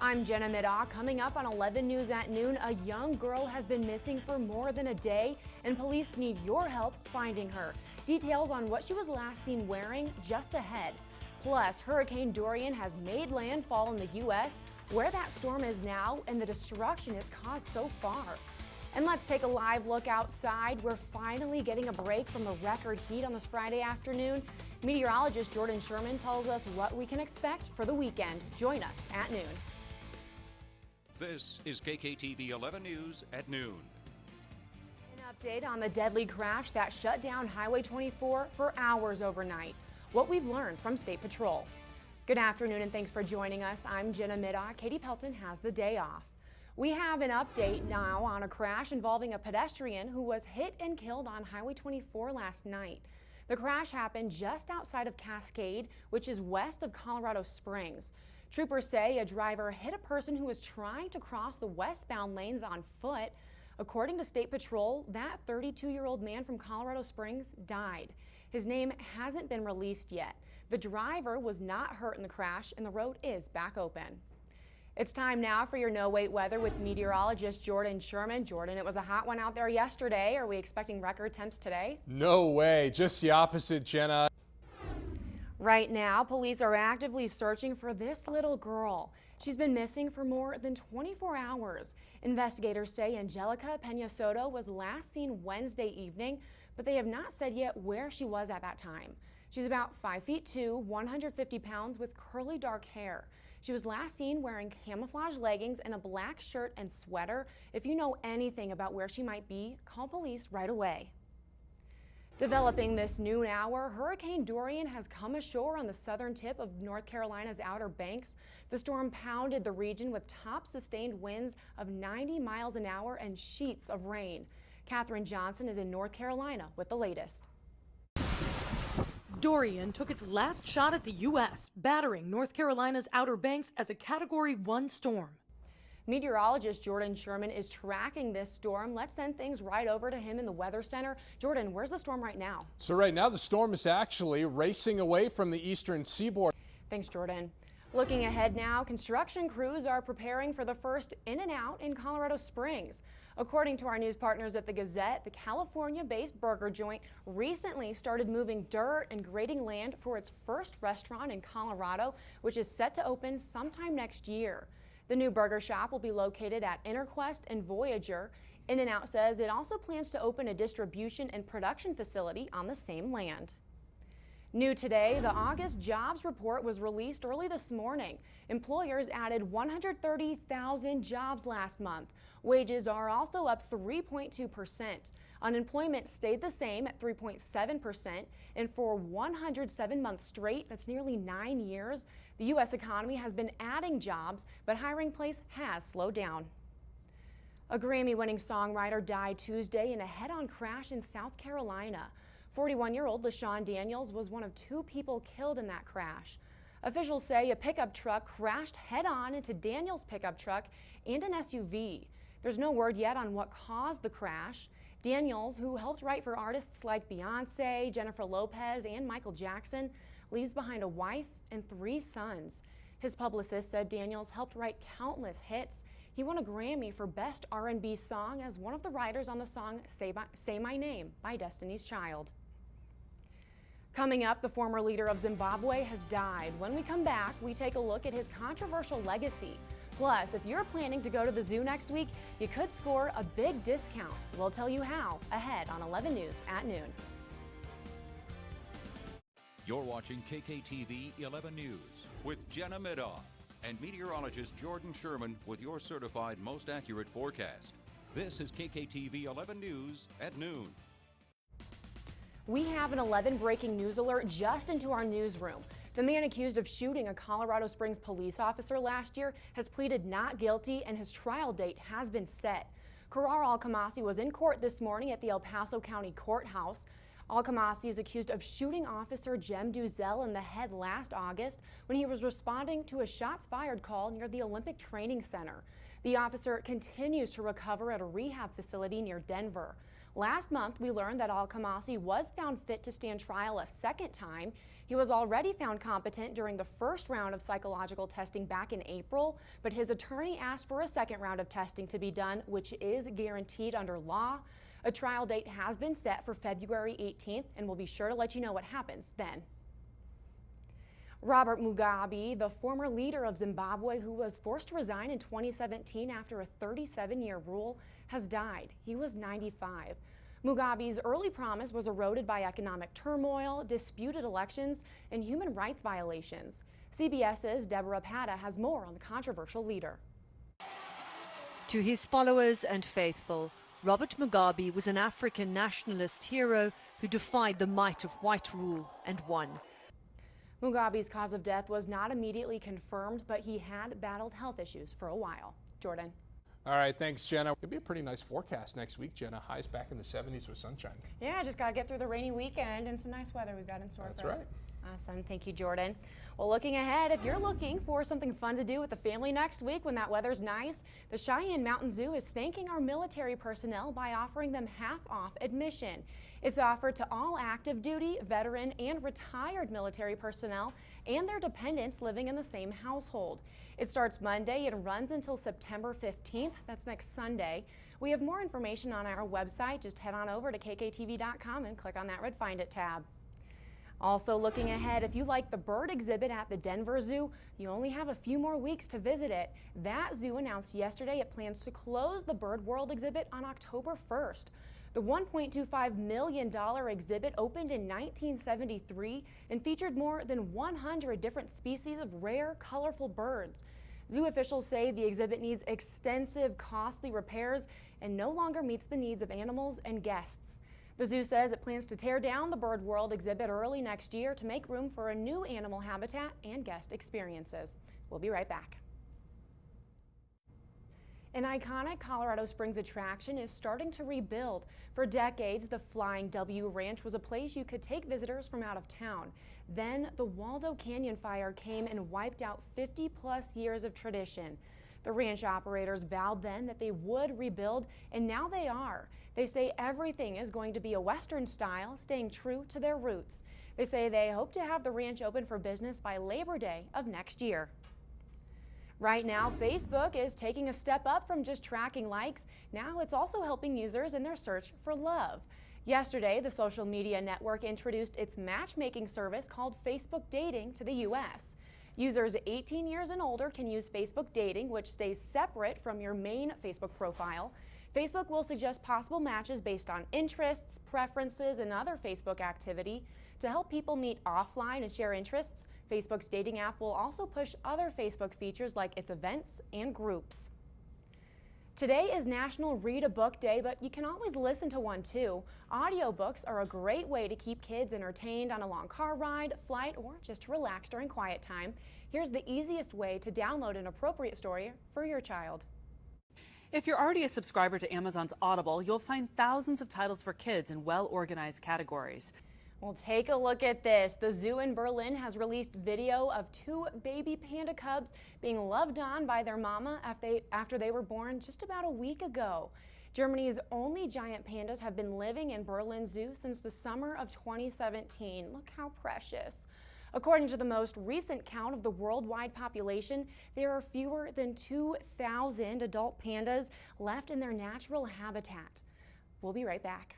I'm Jenna Middaugh. Coming up on 11 News at noon, a young girl has been missing for more than a day, and police need your help finding her. Details on what she was last seen wearing just ahead. Plus, Hurricane Dorian has made landfall in the U.S., where that storm is now, and the destruction it's caused so far. And let's take a live look outside. We're finally getting a break from the record heat on this Friday afternoon. Meteorologist Jordan Sherman tells us what we can expect for the weekend. Join us at noon. This is KKTV 11 News at noon. An update on the deadly crash that shut down Highway 24 for hours overnight. What we've learned from State Patrol. Good afternoon and thanks for joining us. I'm Jenna Middaugh. Katie Pelton has the day off. We have an update now on a crash involving a pedestrian who was hit and killed on Highway 24 last night. The crash happened just outside of Cascade, which is west of Colorado Springs. Troopers say a driver hit a person who was trying to cross the westbound lanes on foot. According to State Patrol, that 32-year-old man from Colorado Springs died. His name hasn't been released yet. The driver was not hurt in the crash and the road is back open. It's time now for your no-wait weather with meteorologist Jordan Sherman. Jordan, it was a hot one out there yesterday. Are we expecting record temps today? No way, just the opposite, Jenna. Right now, police are actively searching for this little girl. She's been missing for more than 24 hours. Investigators say Angelica Pena Soto was last seen Wednesday evening, but they have not said yet where she was at that time. She's about 5'2", 150 pounds with curly dark hair. She was last seen wearing camouflage leggings and a black shirt and sweater. If you know anything about where she might be, call police right away. Developing this noon hour, Hurricane Dorian has come ashore on the southern tip of North Carolina's Outer Banks. The storm pounded the region with top sustained winds of 90 miles an hour and sheets of rain. Katherine Johnson is in North Carolina with the latest. Dorian took its last shot at the U.S., battering North Carolina's Outer Banks as a Category 1 storm. Meteorologist Jordan Sherman is tracking this storm. Let's send things right over to him in the Weather Center. Jordan, where's the storm right now? So right now the storm is actually racing away from the eastern seaboard. Thanks, Jordan. Looking ahead now, construction crews are preparing for the first In-N-Out in Colorado Springs. According to our news partners at the Gazette, the California-based burger joint recently started moving dirt and grading land for its first restaurant in Colorado, which is set to open sometime next year. The new burger shop will be located at Interquest and Voyager. In-N-Out says it also plans to open a distribution and production facility on the same land. New today, the August jobs report was released early this morning. Employers added 130,000 jobs last month. Wages are also up 3.2%. Unemployment stayed the same at 3.7%, and for 107 months straight, that's nearly 9 years, the U.S. economy has been adding jobs, but hiring pace has slowed down. A Grammy-winning songwriter died Tuesday in a head-on crash in South Carolina. 41-year-old LaShawn Daniels was one of 2 people killed in that crash. Officials say a pickup truck crashed head-on into Daniels' pickup truck and an SUV. There's no word yet on what caused the crash. Daniels, who helped write for artists like Beyonce, Jennifer Lopez, and Michael Jackson, leaves behind a wife and 3 sons. His publicist said Daniels helped write countless hits. He won a Grammy for Best R&B Song as one of the writers on the song Say My Name by Destiny's Child. Coming up, the former leader of Zimbabwe has died. When we come back, we take a look at his controversial legacy. Plus, if you're planning to go to the zoo next week, you could score a big discount. We'll tell you how ahead on 11 News at noon. You're watching KKTV 11 News with Jenna Middaugh and meteorologist Jordan Sherman with your certified most accurate forecast. This is KKTV 11 News at noon. We have an 11 breaking news alert just into our newsroom. The man accused of shooting a Colorado Springs police officer last year has pleaded not guilty and his trial date has been set. Karar Al-Khamasi was in court this morning at the El Paso County Courthouse. Al-Khamasi is accused of shooting Officer Jem Duzel in the head last August when he was responding to a shots fired call near the Olympic Training Center. The officer continues to recover at a rehab facility near Denver. Last month, we learned that Al-Khamasi was found fit to stand trial a second time. He was already found competent during the first round of psychological testing back in April, but his attorney asked for a second round of testing to be done, which is guaranteed under law. A trial date has been set for February 18th, and we'll be sure to let you know what happens then. Robert Mugabe, the former leader of Zimbabwe who was forced to resign in 2017 after a 37-year rule, has died. He was 95. Mugabe's early promise was eroded by economic turmoil, disputed elections, and human rights violations. CBS's Deborah Pata has more on the controversial leader. To his followers and faithful, Robert Mugabe was an African nationalist hero who defied the might of white rule and won. Mugabe's cause of death was not immediately confirmed, but he had battled health issues for a while. Jordan. All right, thanks, Jenna. It'll be a pretty nice forecast next week, Jenna. Highs back in the 70s with sunshine. Yeah, just got to get through the rainy weekend and some nice weather we've got in store That's for us. right. Awesome. Thank you, Jordan. Well, looking ahead, if you're looking for something fun to do with the family next week when that weather's nice, the Cheyenne Mountain Zoo is thanking our military personnel by offering them half-off admission. It's offered to all active duty, veteran, and retired military personnel and their dependents living in the same household. It starts Monday and runs until September 15th. That's next Sunday. We have more information on our website. Just head on over to KKTV.com and click on that red Find It tab. Also looking ahead, if you like the bird exhibit at the Denver Zoo, you only have a few more weeks to visit it. That zoo announced yesterday it plans to close the Bird World exhibit on October 1st. The $1.25 million exhibit opened in 1973 and featured more than 100 different species of rare, colorful birds. Zoo officials say the exhibit needs extensive, costly repairs and no longer meets the needs of animals and guests. The zoo says it plans to tear down the Bird World exhibit early next year to make room for a new animal habitat and guest experiences. We'll be right back. An iconic Colorado Springs attraction is starting to rebuild. For decades, the Flying W Ranch was a place you could take visitors from out of town. Then the Waldo Canyon fire came and wiped out 50-plus years of tradition. The ranch operators vowed then that they would rebuild, and now they are. They say everything is going to be a Western style, staying true to their roots. They say they hope to have the ranch open for business by Labor Day of next year. Right now, Facebook is taking a step up from just tracking likes. Now it's also helping users in their search for love. Yesterday, the social media network introduced its matchmaking service called Facebook Dating to the U.S. Users 18 years and older can use Facebook Dating, which stays separate from your main Facebook profile. Facebook will suggest possible matches based on interests, preferences, and other Facebook activity. To help people meet offline and share interests, Facebook's dating app will also push other Facebook features like its events and groups. Today is National Read a Book Day, but you can always listen to one too. Audiobooks are a great way to keep kids entertained on a long car ride, flight, or just to relax during quiet time. Here's the easiest way to download an appropriate story for your child. If you're already a subscriber to Amazon's Audible, you'll find thousands of titles for kids in well-organized categories. Well, take a look at this. The zoo in Berlin has released video of two baby panda cubs being loved on by their mama after they were born just about a week ago. Germany's only giant pandas have been living in Berlin Zoo since the summer of 2017. Look how precious. According to the most recent count of the worldwide population, there are fewer than 2,000 adult pandas left in their natural habitat. We'll be right back.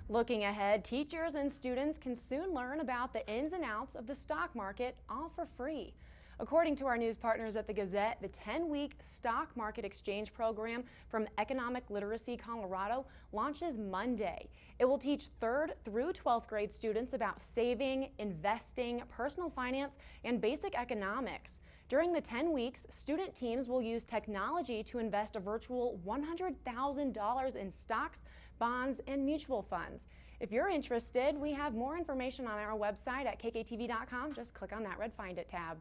Looking ahead, teachers and students can soon learn about the ins and outs of the stock market, all for free. According to our news partners at the Gazette, the 10-week stock market exchange program from Economic Literacy Colorado launches Monday. It will teach 3rd through 12th grade students about saving, investing, personal finance, and basic economics. During the 10 weeks, student teams will use technology to invest a virtual $100,000 in stocks, bonds, and mutual funds. If you're interested, we have more information on our website at kktv.com. Just click on that red Find It tab.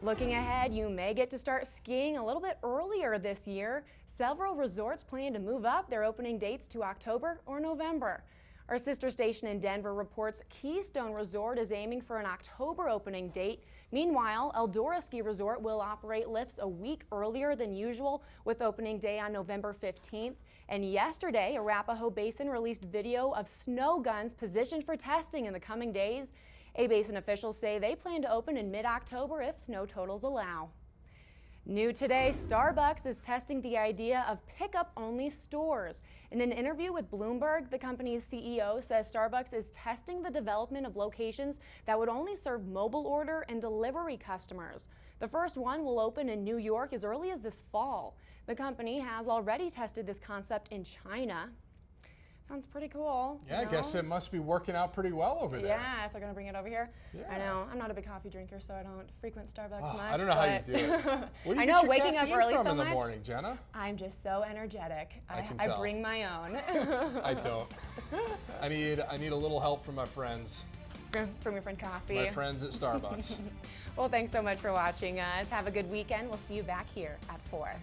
Looking ahead, you may get to start skiing a little bit earlier this year. Several resorts plan to move up their opening dates to October or November. Our sister station in Denver reports Keystone Resort is aiming for an October opening date. Meanwhile, Eldora Ski Resort will operate lifts a week earlier than usual, with opening day on November 15th. And yesterday, Arapahoe Basin released video of snow guns positioned for testing in the coming days. A-Basin officials say they plan to open in mid-October if snow totals allow. New today, Starbucks is testing the idea of pickup-only stores. In an interview with Bloomberg, the company's CEO says Starbucks is testing the development of locations that would only serve mobile order and delivery customers. The first one will open in New York as early as this fall. The company has already tested this concept in China. Sounds pretty cool. Yeah, I guess it must be working out pretty well over there. Yeah, if they're going to bring it over here. Yeah. I know. I'm not a big coffee drinker, so I don't frequent Starbucks much. I don't know how you do it. Where do you I get know, your waking up caffeine early from so in the much. morning, Jenna? I'm just so energetic. I can I tell. bring my own. I don't. I need a little help from my friends. From your friend Coffee. My friends at Starbucks. Well, thanks so much for watching us. Have a good weekend. We'll see you back here at 4.